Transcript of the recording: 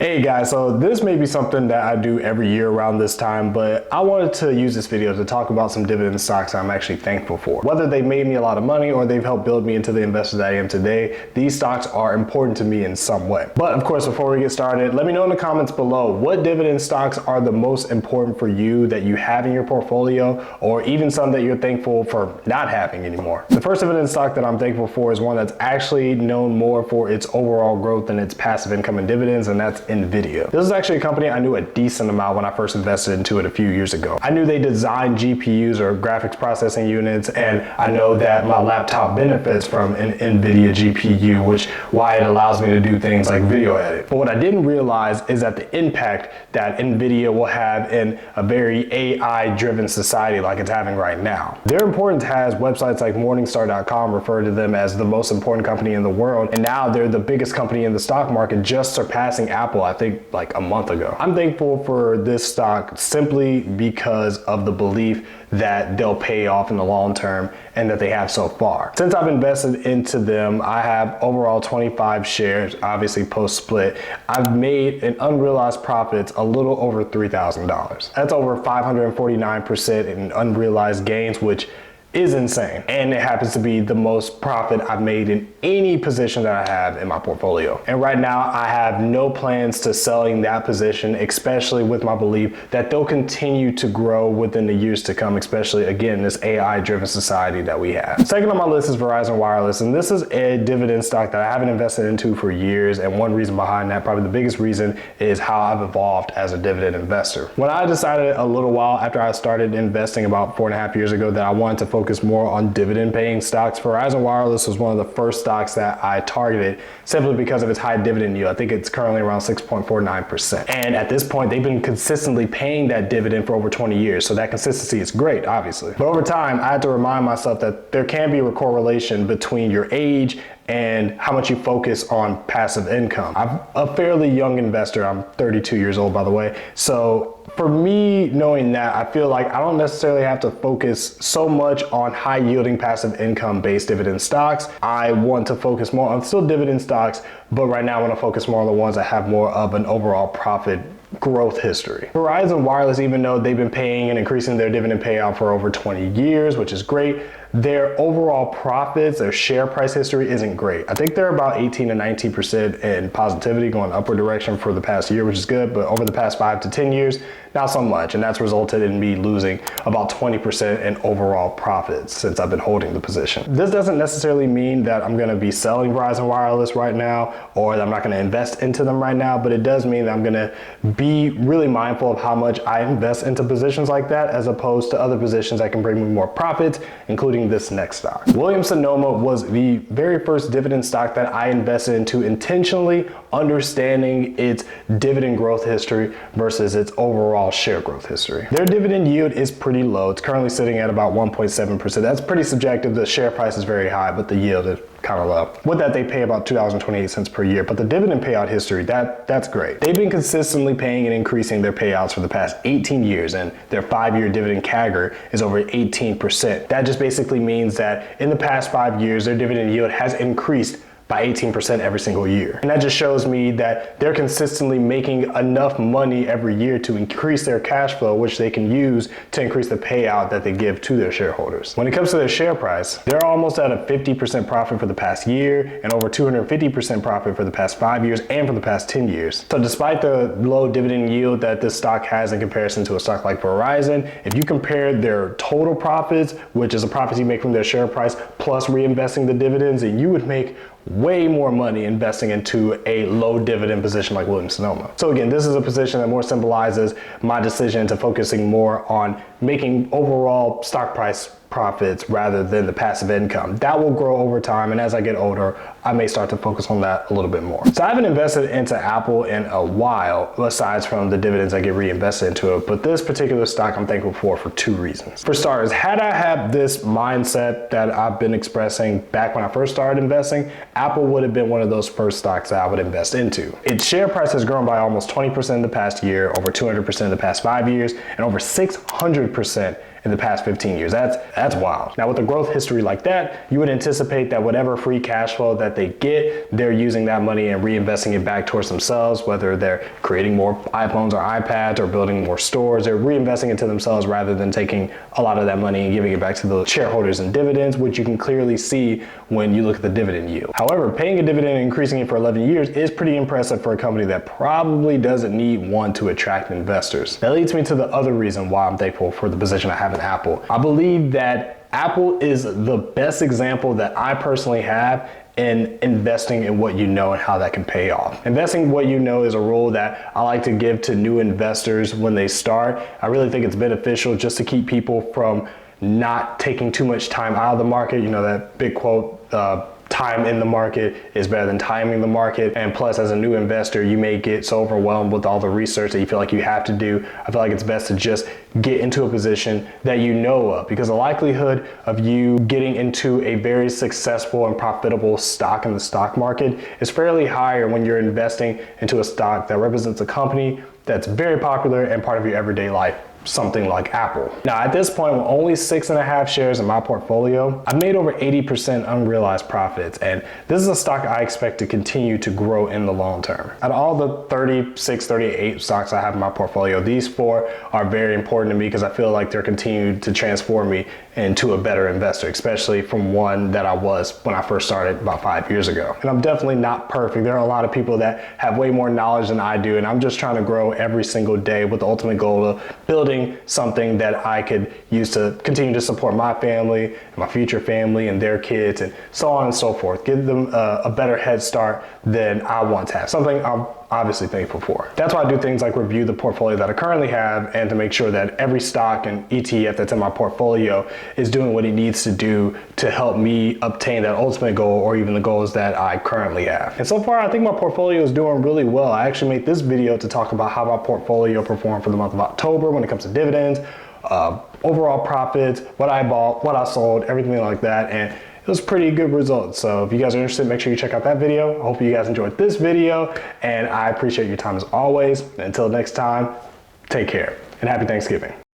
Hey guys, so this may be something that I do every year around this time, but I wanted to use this video to talk about some dividend stocks I'm actually thankful for. Whether they made me a lot of money or they've helped build me into the investor that I am today, these stocks are important to me in some way. But of course, before we get started, let me know in the comments below what dividend stocks are the most important for you that you have in your portfolio, or even some that you're thankful for not having anymore. The first dividend stock that I'm thankful for is one that's actually known more for its overall growth than its passive income and dividends, and that's Nvidia. This is actually a company I knew a decent amount when I first invested into it a few years ago. I knew they designed GPUs or graphics processing units, and I know that my laptop benefits from an Nvidia GPU, which why it allows me to do things like video edit. But what I didn't realize is that the impact that Nvidia will have in a very AI-driven society like it's having right now. Their importance has websites like Morningstar.com refer to them as the most important company in the world, and now they're the biggest company in the stock market, just surpassing Apple, I think like a month ago. I'm thankful for this stock simply because of the belief that they'll pay off in the long term and that they have so far. Since I've invested into them, I have overall 25 shares, obviously post split. I've made an unrealized profits a little over $3,000. That's over 549% in unrealized gains, which is insane. And it happens to be the most profit I've made in any position that I have in my portfolio. And right now I have no plans to selling that position, especially with my belief that they'll continue to grow within the years to come, especially again, this AI driven society that we have. Second on my list is Verizon Wireless. And this is a dividend stock that I haven't invested into for years. And one reason behind that, probably the biggest reason, is how I've evolved as a dividend investor. When I decided a little while after I started investing about 4.5 years ago that I wanted to focus more on dividend paying stocks, Verizon Wireless was one of the first stocks that I targeted simply because of its high dividend yield. I think it's currently around 6.49%. And at this point, they've been consistently paying that dividend for over 20 years. So that consistency is great, obviously. But over time, I had to remind myself that there can be a correlation between your age and how much you focus on passive income. I'm a fairly young investor. I'm 32 years old, by the way. So for me, knowing that, I feel like I don't necessarily have to focus so much on high yielding passive income based dividend stocks. I want to focus more on still dividend stocks, but right now I want to focus more on the ones that have more of an overall profit growth history. Verizon Wireless, even though they've been paying and increasing their dividend payout for over 20 years, which is great, their overall profits, their share price history isn't great. I think they're about 18 to 19% in positivity going upward direction for the past year, which is good, but over the past 5 to 10 years, not so much. And that's resulted in me losing about 20% in overall profits since I've been holding the position. This doesn't necessarily mean that I'm gonna be selling Verizon Wireless right now, or that I'm not gonna invest into them right now, but it does mean that I'm gonna be really mindful of how much I invest into positions like that, as opposed to other positions that can bring me more profits, including this next stock. Sonoma was the very first dividend stock that I invested into, intentionally understanding its dividend growth history versus its overall share growth history. Their dividend yield is pretty low. It's currently sitting at about 1.7%. That's pretty subjective. The share price is very high, but the yield is kind of low. With that, they pay about $2.28 per year, but the dividend payout history, that's great. They've been consistently paying and increasing their payouts for the past 18 years, and their 5-year dividend CAGR is over 18%. That just basically means that in the past 5 years, their dividend yield has increased by 18% every single year. And that just shows me that they're consistently making enough money every year to increase their cash flow, which they can use to increase the payout that they give to their shareholders. When it comes to their share price, they're almost at a 50% profit for the past year and over 250% profit for the past 5 years and for the past 10 years. So despite the low dividend yield that this stock has in comparison to a stock like Verizon, if you compare their total profits, which is the profits you make from their share price, plus reinvesting the dividends, then you would make way more money investing into a low dividend position like Sonoma. So again, this is a position that more symbolizes my decision to focusing more on making overall stock price profits rather than the passive income. That will grow over time, and as I get older, I may start to focus on that a little bit more. So I haven't invested into Apple in a while, aside from the dividends I get reinvested into it, but this particular stock I'm thankful for 2 reasons. For starters, had I had this mindset that I've been expressing back when I first started investing, Apple would have been one of those first stocks that I would invest into. Its share price has grown by almost 20% in the past year, over 200% in the past 5 years, and over 600% in the past 15 years. That's wild. Now with a growth history like that, you would anticipate that whatever free cash flow that they get, they're using that money and reinvesting it back towards themselves, whether they're creating more iPhones or iPads or building more stores. They're reinvesting into themselves rather than taking a lot of that money and giving it back to the shareholders in dividends, which you can clearly see when you look at the dividend yield. However, paying a dividend and increasing it for 11 years is pretty impressive for a company that probably doesn't need one to attract investors. That leads me to the other reason why I'm thankful for the position I have in Apple. I believe that Apple is the best example that I personally have in investing in what you know and how that can pay off. Investing in what you know is a rule that I like to give to new investors when they start. I really think it's beneficial just to keep people from not taking too much time out of the market. You know, that big quote, time in the market is better than timing the market. And plus, as a new investor, you may get so overwhelmed with all the research that you feel like you have to do. I feel like it's best to just get into a position that you know of, because the likelihood of you getting into a very successful and profitable stock in the stock market is fairly higher when you're investing into a stock that represents a company that's very popular and part of your everyday life, something like Apple. Now at this point, with only 6.5 shares in my portfolio, I've made over 80% unrealized profits, and this is a stock I expect to continue to grow in the long term. Out of all the 36, 38 stocks I have in my portfolio, these 4 are very important to me because I feel like they're continuing to transform me into a better investor, especially from one that I was when I first started about 5 years ago. And I'm definitely not perfect. There are a lot of people that have way more knowledge than I do, and I'm just trying to grow every single day with the ultimate goal of building something that I could use to continue to support my family, and my future family, and their kids, and so on and so forth. Give them a better head start than I once had, something I'm obviously thankful for. That's why I do things like review the portfolio that I currently have, and to make sure that every stock and ETF that's in my portfolio is doing what it needs to do to help me obtain that ultimate goal, or even the goals that I currently have. And so far, I think my portfolio is doing really well. I actually made this video to talk about how my portfolio performed for the month of October when it comes to dividends, overall profits, what I bought, what I sold, everything like that. And it was pretty good results. So if you guys are interested, make sure you check out that video. I hope you guys enjoyed this video, and I appreciate your time as always. Until next time, take care and happy Thanksgiving.